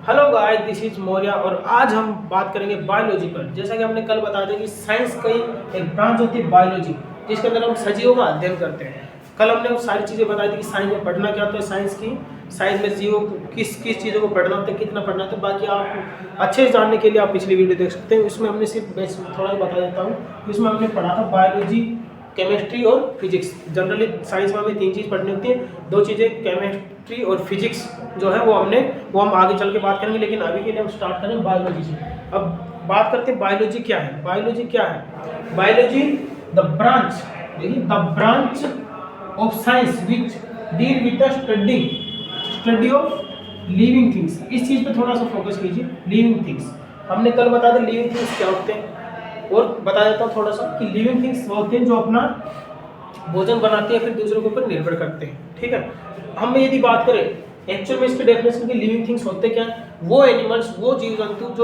Hello guys, this is Maurya और आज हम बात करेंगे बायोलॉजी पर। जैसा कि हमने कल बताया था कि साइंस की एक ब्रांच होती है बायोलॉजी, जिसके अंदर हम सजीवों का अध्ययन करते हैं। कल हमने वो सारी चीज़ें बताई थी कि साइंस में पढ़ना क्या होता है, साइंस में जीवों को किस किस चीज़ों को पढ़ना होता है, कितना पढ़ना होता है। बाकी आप अच्छे से जानने के लिए आप पिछली वीडियो देख सकते हैं। इसमें हमने सिर्फ थोड़ा बता देता हूँ। इसमें हमने पढ़ा था बायोलॉजी, केमिस्ट्री और फिजिक्स। जनरली साइंस में हमें तीन चीज़ पढ़नी होती है, दो चीज़ें केमिस्ट्री और फिजिक्स जो है वो हम आगे चल के बात करेंगे। लेकिन अभी के लिए हम स्टार्ट करें बायोलॉजी से। अब बात करते हैं बायोलॉजी क्या है। बायोलॉजी क्या है? बायोलॉजी द ब्रांच, देखिए the branch of science which deal with the study of living things. इस चीज़ पे थोड़ा सा फोकस कीजिए। लिविंग थिंग्स हमने कल बताया था लिविंग थिंग्स क्या होते हैं, और बता देता हूँ थोड़ा सा कि लिविंग थिंग्स वो होते हैं जो अपना भोजन बनाते हैं, फिर दूसरों के ऊपर निर्भर करते हैं। ठीक है, हम यदि बात करें एक्चुअल में इसके डेफिनेशन की लिविंग थिंग्स होते क्या है, वो एनिमल्स, वो जीव जंतु जो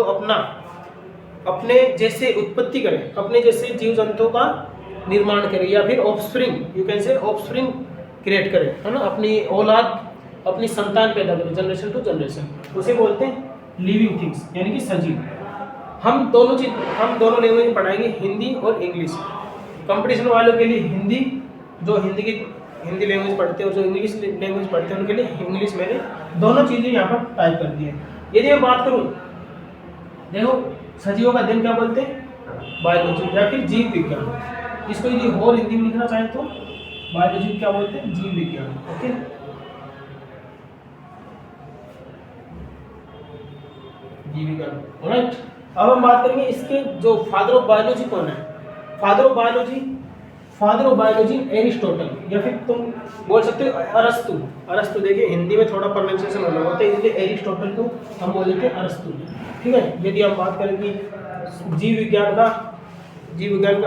अपने जैसे उत्पत्ति करें, अपने जैसे जीव जंतुओं का निर्माण करें, या फिर offspring, you can say offspring create करें, है ना, अपनी औलाद, अपनी संतान पैदा करें, जनरेशन टू जनरेशन, उसे बोलते हैं लिविंग थिंग्स, यानी कि सजीव। हम दोनों लैंग्वेज में पढ़ाएंगे, हिंदी और इंग्लिश। कंपटीशन वालों के लिए हिंदी, जो हिंदी लैंग्वेज पढ़ते हैं, और जो इंग्लिश लैंग्वेज पढ़ते हैं उनके लिए इंग्लिश। मैंने दोनों चीज़ें यहाँ पर टाइप कर दी है। यदि मैं बात करूँ, देखो सजीवों का अध्ययन क्या बोलते हैं, बायोलॉजी या फिर जीव विज्ञान। इसको यदि और हिंदी में लिखना चाहें तो बायोलॉजी क्या बोलते हैं, जीव विज्ञान। ओके, जीव विज्ञान। ऑलराइट, अब हम बात करेंगे इसके जो फादर ऑफ बायोलॉजी कौन है। फादर ऑफ बायोलॉजी एरिस्टोटल, या फिर तुम बोल सकते हो अरस्तु। देखिए हिंदी में थोड़ा प्रोनाउंसिएशन अलग होता है, इसलिए एरिस्टोटल को हम बोल देते हैं अरस्तु। ठीक है, यदि हम बात करें कि जीव विज्ञान का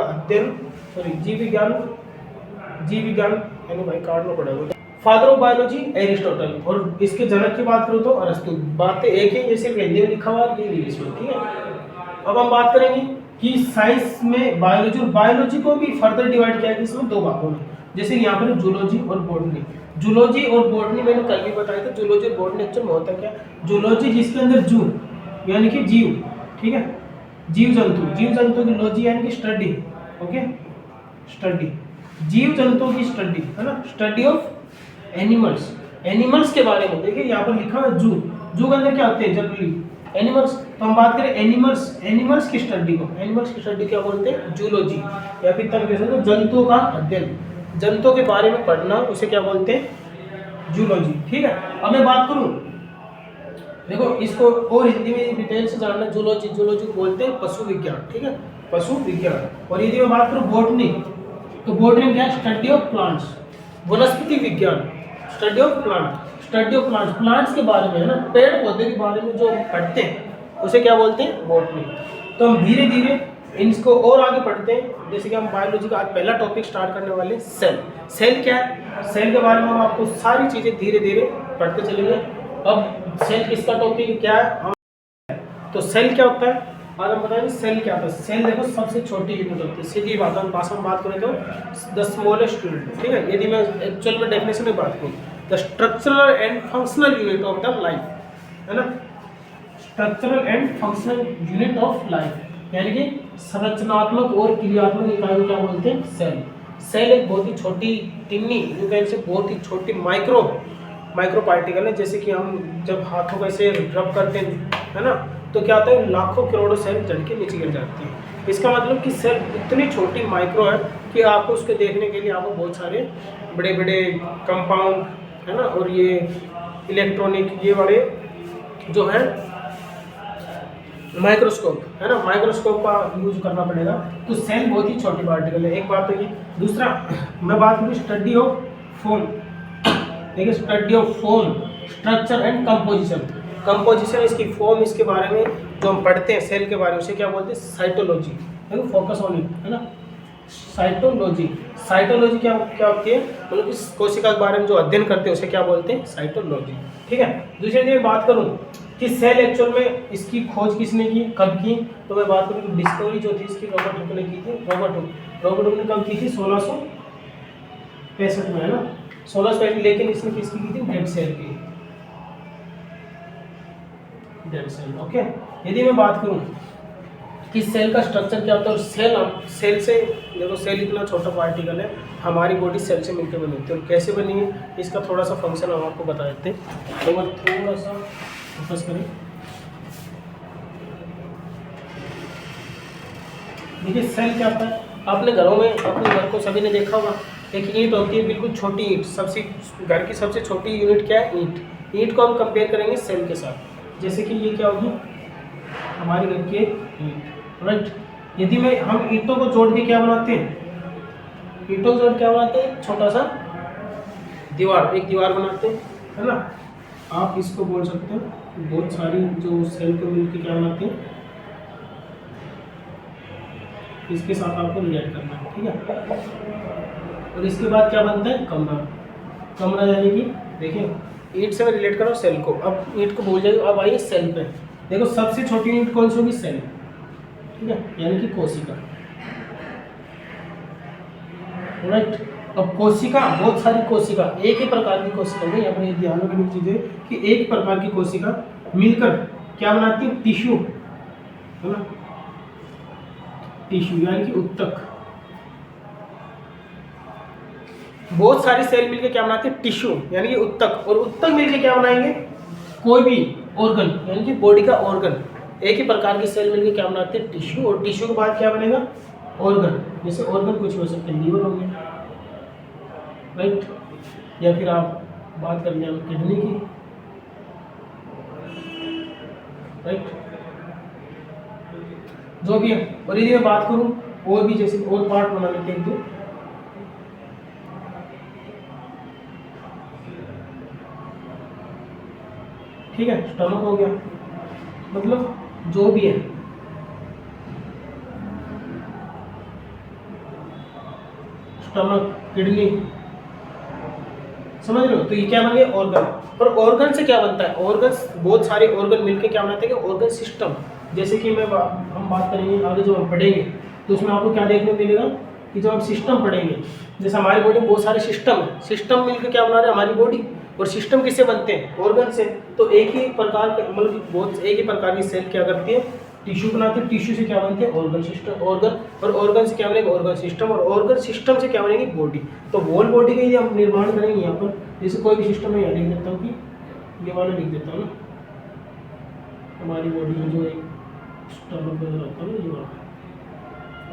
अध्ययन, जीव विज्ञान यानी भाई काटना पड़ेगा। फादर ऑफ बायोलॉजी एरिस्टोटल, और इसके जनक की बात करूँ तो अरस्तु। बातें एक ही, ये सिर्फ हिंदी में लिखा हुआ है, ये इंग्लिश में। ठीक है, अब हम बात करेंगे कि साइंस में बायोलॉजी को भी फर्दर डिवाइड किया है इसमें दो भागों में। जैसे यहाँ पर जूलॉजी और बॉटनी मैंने कल भी बताया था। जूलॉजी और बॉटनी एक्चुअल में होता है क्या, जूलॉजी जिसके अंदर जू यानी कि जीव, ठीक है, जीव जंतु की लॉजी यानी कि स्टडी। ओके, स्टडी जीव जंतुओं की स्टडी, है ना, स्टडी ऑफ एनिमल्स के बारे में। देखिए यहाँ पर लिखा है जू के अंदर क्या होते हैं जनरली एनिमल्स। तो हम बात करें एनिमल्स की स्टडी क्या बोलते हैं, जूलॉजी, या फिर तुम कह सकते हो जंतुओं का अध्ययन, जंतुओं के बारे में पढ़ना, उसे क्या बोलते हैं, जूलॉजी। ठीक है, अब मैं बात करूं, देखो इसको और हिंदी में डिटेल से जानना, जूलॉजी बोलते हैं पशु विज्ञान। ठीक है, पशु विज्ञान। और यदि मैं बात करूं बॉटनी, तो बॉटनी क्या है, स्टडी ऑफ प्लांट्स, वनस्पति विज्ञान, स्टडी ऑफ प्लांट्स के बारे में, है ना, पेड़ पौधे के बारे में जो पढ़ते हैं उसे क्या बोलते हैं, बॉटनी। तो हम धीरे धीरे इनको और आगे पढ़ते हैं। जैसे कि हम बायोलॉजी का आज पहला टॉपिक स्टार्ट करने वाले हैं, सेल क्या है। सेल के बारे में हम आपको सारी चीज़ें धीरे धीरे पढ़ते चलेंगे। अब सेल किसका टॉपिक क्या है, तो सेल क्या होता है आज हम बताएंगे। सेल क्या होता है, सेल देखो सबसे छोटी यूनिट होती है, सीधी भाषा में बात करें तो द स्मॉलेस्ट यूनिट। ठीक है, यदि मैं एक्चुअल में डेफिनेशन में बात करूँ, the structural and functional unit of the life, है ना, structural and functional unit of life, यानी कि संरचनात्मक और क्रियात्मक इकाई क्या बोलते हैं, सेल एक बहुत ही छोटी टिन्नी, यू कैन से बहुत ही छोटी माइक्रो पार्टिकल है। जैसे कि हम जब हाथों का ऐसे रब करते हैं, है ना, तो क्या होता है, लाखों करोड़ों सेल जड़ के नीचे गिर जाती है। इसका मतलब कि सेल इतनी छोटी माइक्रो है कि आपको उसके देखने के लिए आपको बहुत सारे बड़े बड़े कंपाउंड, है ना, और ये इलेक्ट्रॉनिक, ये बड़े जो है माइक्रोस्कोप, है ना, माइक्रोस्कोप का यूज करना पड़ेगा। तो सेल बहुत ही छोटी पार्टिकल है, एक बात तो ये। दूसरा मैं बात करूँ स्टडी ऑफ फॉर्म, देखिए study of form, structure and composition, इसकी फॉर्म, इसके बारे में जो हम पढ़ते हैं सेल के बारे में, उसे क्या बोलते हैं, साइटोलॉजी। देखो फोकस ऑन इट, है ना, साइटोलॉजी क्या होती है, मतलब इस कोशिका के बारे में जो अध्ययन करते हैं उसे क्या बोलते हैं, साइटोलॉजी। ठीक है, दूसरी चीज़ बात करूँ कि सेल एक्चुअल में इसकी खोज किसने की, कब की, तो मैं बात करूँ डिस्कवरी जो थी इसकी रॉबर्ट हुक ने की थी। रॉबर्ट हुक ने कब की थी, 1665 में, है ना, 1665। लेकिन इसने किसकी की थी, डेड सेल की। Dead cell. ओके, यदि मैं बात करूं कि सेल का स्ट्रक्चर क्या होता है, और सेल से देखो, सेल इतना छोटा पार्टिकल है, हमारी बॉडी सेल से मिलकर बनी होती है, और कैसे बनी है इसका थोड़ा सा फंक्शन हम आपको बता देते हैं। तो मैं थोड़ा सा फोकस करें। देखिए सेल क्या होता है, आपने घरों में, अपने घर को सभी ने देखा होगा, एक ईंट होती है, बिल्कुल छोटी ईंट, सबसे घर की सबसे छोटी यूनिट क्या है, ईंट। ईंट को हम कंपेयर करेंगे सेल के साथ, जैसे कि ये क्या होगी, हमारे घर की एक ईंट, राइट। यदि मैं हम ईंटों को जोड़ के क्या बनाते हैं, ईंटों को जोड़ क्या बनाते हैं, छोटा सा दीवार, एक दीवार बनाते हैं, है ना। आप इसको बोल सकते हैं बहुत सारी जो सेल को मिलकर क्या बनाते हैं, इसके साथ आपको रिलेट करना है, ठीक है। और इसके बाद क्या बनता है, कमरा। कमरा यानी कि देखिए ईंट से मैं रिलेट कर रहा हूँ सेल को, अब ईंट को भूल जाइए, अब आइए सेल पे। देखो सबसे छोटी यूनिट कौन सी होगी, सेल, ठीक है, यानी कि कोशिका, राइट। अब कोशिका, बहुत सारी कोशिका, एक ही प्रकार की कोशिका नहीं, अपने ध्यान रखने की चीज़ है कि एक प्रकार की कोशिका मिलकर क्या बनाती है, टिश्यू, है ना, टिश्यू यानी कि उत्तक। बहुत सारी सेल मिलकर क्या बनाती है, टिश्यू यानी कि उत्तक, और उत्तक मिलकर क्या बनाएंगे, कोई भी ऑर्गन यानी कि बॉडी का ऑर्गन। एक ही प्रकार की सेल मिलकर क्या बनाते हैं, टिश्यू, और टिश्यू के बाद क्या बनेगा, ऑर्गन। जैसे ऑर्गन कुछ हो सकते हैं, लीवर हो गया, राइट, या फिर आप बात कर लें किडनी की, राइट, जो भी है। और यदि मैं बात करूं और भी, जैसे और पार्ट बना लेते हैं तो, ठीक है, स्टमक हो गया, मतलब जो भी है, स्टमक, किडनी, समझ रहे हो। तो ये क्या बन गया, ऑर्गन। और ऑर्गन से क्या बनता है, ऑर्गन, बहुत सारे ऑर्गन मिलकर क्या बनाते हैं, ऑर्गन सिस्टम। जैसे कि हम बात करेंगे आगे जो हम पढ़ेंगे, तो उसमें आपको क्या देखने को मिलेगा कि जब हम सिस्टम पढ़ेंगे, जैसे हमारी बॉडी में बहुत सारे सिस्टम है, सिस्टम मिलकर क्या बना रहे हैं, हमारी बॉडी। और सिस्टम किससे बनते हैं, ऑर्गन से। तो एक ही प्रकार के, मतलब बहुत एक ही प्रकार की सेल क्या करती है, टिश्यू बनाते हैं, टिश्यू से क्या बनते हैं, ऑर्गन सिस्टम, ऑर्गन, और ऑर्गन से क्या बनेगा, ऑर्गन सिस्टम, और ऑर्गन सिस्टम से क्या बनेगी, बॉडी। तो होल बॉडी का यदि हम निर्माण करेंगे यहाँ पर, जैसे कोई भी सिस्टम में यहाँ लिख देता हूँ कि ये वाला लिख देता हूँ ना, हमारी बॉडी में जो एक स्टमक वगैरह होता है ना, ये वाला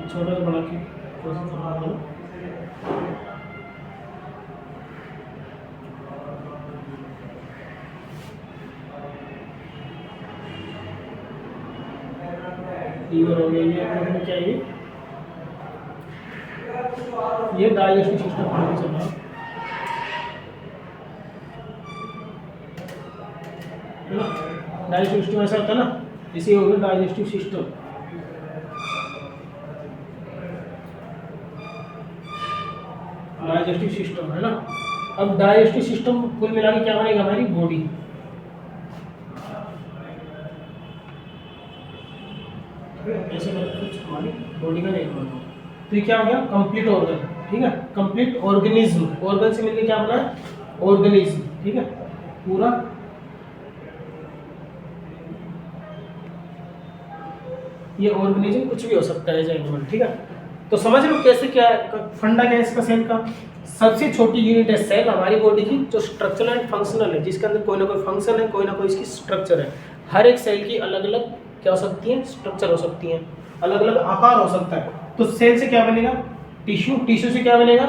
छोटा सा बड़ा के कोशिश करना है, लीवर हो गया, ये अपने क्या है, ये डाइजेस्टिव सिस्टम आगे चल रहा है ना। डाइजेस्टिव सिस्टम ऐसा होता है ना, इसे हो गया डाइजेस्टिव सिस्टम। डाइजेस्टिव सिस्टम है ना। अब डाइजेस्टिव सिस्टम कुल मिला के क्या बनेगा, हमारी बॉडी। ऐसे कुछ हमारी बॉडी का नहीं बना। तो ये क्या हो गया, कंप्लीट ऑर्गन, ठीक है, कंप्लीट ऑर्गेनिज्म। ऑर्गन से मिलकर क्या बना, ऑर्गेनिज्म, ठीक है, पूरा ये ऑर्गेनिज्म कुछ भी हो सकता है एनिमल, ठीक है। तो समझ लो कैसे, क्या फंडा क्या है इसका, सेल का सबसे छोटी यूनिट है सेल हमारी बॉडी की, जो स्ट्रक्चरल एंड फंक्शनल है, जिसके अंदर कोई ना कोई फंक्शन है, कोई ना कोई इसकी स्ट्रक्चर है। हर एक सेल की अलग अलग क्या हो सकती है, स्ट्रक्चर हो सकती है, अलग अलग आकार हो सकता है। तो सेल से क्या बनेगा, टिश्यू, टिश्यू से क्या बनेगा,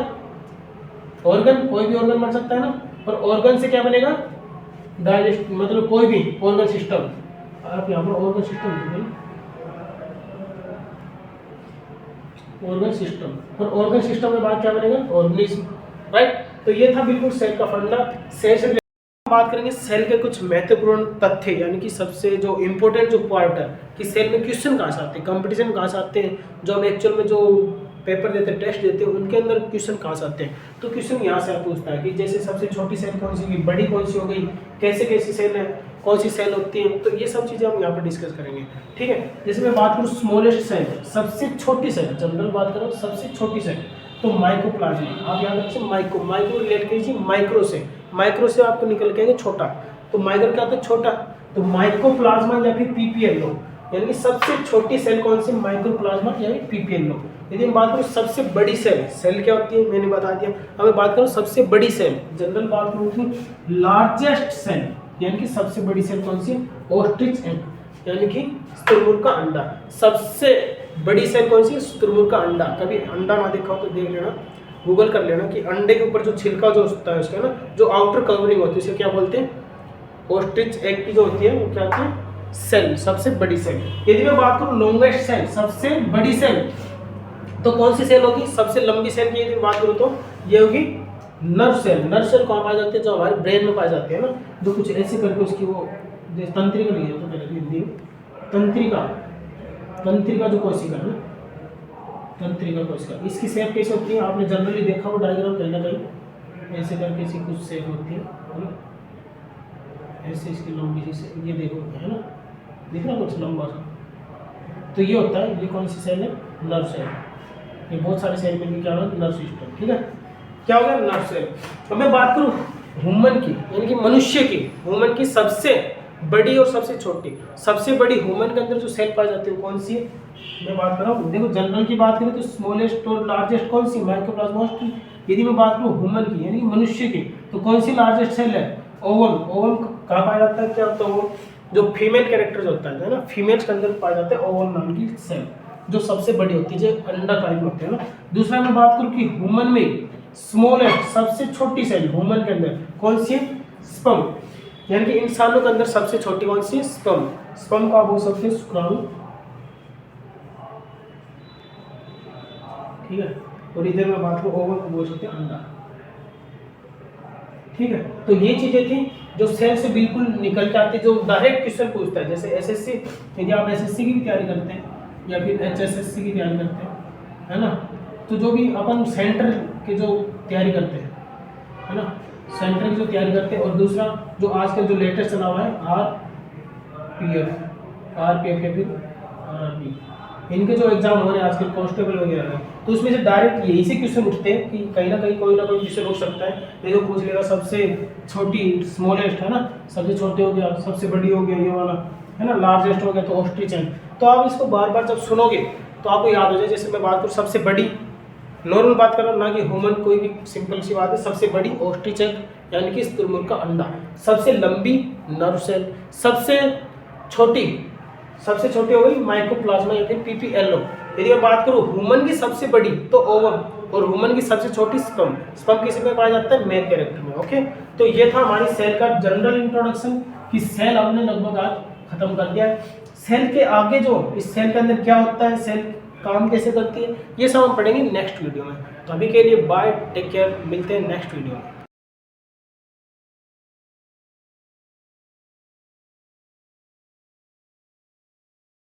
ऑर्गन, कोई भी ऑर्गन बन सकता है ना। और ऑर्गन से क्या बनेगा, डाइजेस्ट, मतलब कोई भी ऑर्गन सिस्टम। आप यहाँ पर ऑर्गन सिस्टम लिखेंगे, ऑर्गन सिस्टम। और ऑर्गन सिस्टम में बात क्या बनेगा, ऑर्गेनिज्म, राइट। तो ये था बिल्कुल सेल का फंडा। सेल से बात करेंगे सेल के कुछ महत्वपूर्ण तथ्य, यानी कि सबसे जो इम्पोर्टेंट जो पार्ट है कि सेल में क्वेश्चन कहाँ से आते हैं, कंपटीशन कहाँ से आते हैं, जो हम एक्चुअल में जो पेपर देते हैं, टेस्ट देते हैं, उनके अंदर क्वेश्चन कहाँ से आते हैं। तो क्वेश्चन यहाँ से पूछता है कि जैसे सबसे छोटी सेल कौन सी होगी, बड़ी कौन सी हो गई, कैसे कैसी सेल है, कौन सी सेल होती है। तो ये सब चीज़ें हम यहाँ पर डिस्कस करेंगे, ठीक है। जैसे मैं बात करूँ स्मॉलेस्ट सेल, सबसे छोटी सेल, जनरल बात करूँ सबसे छोटी सेल, तो माइक्रोप्लाज्मा। आप याद रखिए माइक्रो, माइक्रो रिलेट कीजिए माइक्रो से, माइक्रो से आपको निकल के आएंगे छोटा। तो माइक्रो क्या होता है, छोटा। तो माइकोप्लाज्मा या फिर पीपीएलओ, यानी कि सबसे छोटी सेल कौन सी, माइक्रोप्लाज्मा यानी पीपीएलओ। यदि मैं बात करूँ सबसे बड़ी सेल, सेल क्या होती है मैंने बता दिया। अब मैं बात करूँ सबसे बड़ी सेल, जनरल बात करूँ कि लार्जेस्ट सेल, यानी कि सबसे बड़ी सेल कौन सी, ऑस्ट्रिच एग, यानी कि शुतुरमुर्ग का अंडा। सबसे बड़ी सेल कौन सी, शुतुरमुर्ग का अंडा। कभी अंडा ना देखा हो तो देख लेना, गूगल कर लेना कि अंडे के ऊपर जो छिलका जो होता है उसका ना, जो आउटर कवरिंग होती है उसे क्या बोलते हैं, ऑस्ट्रिच एग की जो होती है वो क्या होती है, सेल, सबसे बड़ी सेल। यदि मैं बात करूं लॉन्गेस्ट सेल, सबसे बड़ी सेल, तो कौन सी सेल होगी, सबसे लंबी सेल की यदि बात करूं तो ये होगी नर्व सेल। नर्व सेल कहाँ पाई जाती है, जो हमारे ब्रेन में पाई जाती है ना, जो कुछ ऐसे करके उसकी वो तंत्रिका नहीं है तो पहले हिंदी तंत्रिका, तंत्रिका जो कोशिका है ना, तंत्रिका कोशिका, इसकी शेप कैसे होती है, आपने जनरली देखा हो डायग्राम कहीं ना कहीं, ऐसे करके इसकी कुछ शेप होती है ना, ऐसे इसकी लंबी सी, ये देखो है ना, दिख रहा कुछ लंबा सा, तो ये होता है, ये कौन सी सेल है, नर्व सेल। ये बहुत सारे सेल मिलकर क्या होगा, नर्व सिस्टम, ठीक है, क्या हो गया, नर्व सेल। अब मैं बात करूँ ह्यूमन की, यानी कि मनुष्य की, ह्यूमन की सबसे बड़ी और सबसे छोटी। सबसे बड़ी ह्यूमन के अंदर जो सेल पाई जाती है वो कौन सी है, मैं बात कर रहा हूँ, देखो जनरल की बात करें तो स्मॉलेस्ट और लार्जेस्ट कौन सी, माइक्रोप्लाज्मा। यदि मैं बात करूँ ह्यूमन की, यानी कि मनुष्य की, तो कौन सी लार्जेस्ट सेल है, ओवम। ओवम कहाँ पाया जाता है, क्या होता है वो, जो फीमेल कैरेक्टर होता है ना, फीमेल्स के अंदर पाया जाता है ओवम नाम की सेल, जो सबसे बड़ी होती है, जो अंडा टाइप होते हैं ना। दूसरा मैं बात करूँ कि ह्यूमन में स्मॉलेस्ट, सबसे छोटी सेल ह्यूमन के अंदर कौन सी है, स्पर्म, यानी कि इंसानों के अंदर सबसे छोटी कौन सी है, स्पर्म। स्पर्म को आप बोल सकते हैं शुक्राणु, ठीक है, और इधर मैं बात करूँ ओवम को बोल सकते हैं अंडा, ठीक है। तो ये चीजें थी जो सेल से बिल्कुल निकल के आती है, जो डायरेक्ट क्वेश्चन पूछता है, जैसे एसएससी, यदि आप एसएससी की भी तैयारी करते हैं या फिर एचएसएससी की तैयारी करते हैं, है ना, तो जो भी अपन सेंटर की जो तैयारी करते हैं, है ना, सेंटर की जो तैयारी करते हैं, और दूसरा जो आजकल जो लेटेस्ट चला हुआ है आरपीएफ या फिर आरआरबी, इनके जो एग्जाम हो रहे हैं आजकल कांस्टेबल वगैरह में, तो उसमें से डायरेक्ट यही से क्वेश्चन उठते हैं कि कहीं ना कहीं कोई ना कोई क्वेश्चन उठ सकता है। ये जो पूछ लेगा सबसे छोटी, स्मॉलेस्ट है ना, सबसे छोटे हो गया, सबसे बड़ी हो गया ये वाला, है ना, लार्जेस्ट हो गया तो ऑस्ट्रिच है। तो आप इसको बार बार जब सुनोगे तो आपको याद हो जाए। जैसे मैं बात करूँ सबसे बड़ी, नॉर्मल बात कर रहा हूँ ना कि ह्यूमन, कोई भी सिंपल सी बात है, सबसे बड़ी ऑस्ट्रिच एग यानी कि शुतुरमुर्ग का अंडा, सबसे लंबी नर्व सेल, सबसे छोटी हो गई माइकोप्लाज्मा या फिर पीपीएलओ। यदि मैं बात करूँ ह्यूमन की सबसे बड़ी तो ओवम, और ह्यूमन की सबसे छोटी स्पर्म। स्पर्म किसी में पाया जाता है, मेल कैरेक्टर में। ओके, तो ये था हमारी सेल का जनरल इंट्रोडक्शन कि सेल हमने लगभग आज खत्म कर दिया है। सेल के आगे जो इस सेल के अंदर क्या होता है, सेल काम कैसे करती है, ये सब हम पढ़ेंगे नेक्स्ट वीडियो में। तो अभी के लिए बाय, टेक केयर, मिलते हैं नेक्स्ट वीडियो में।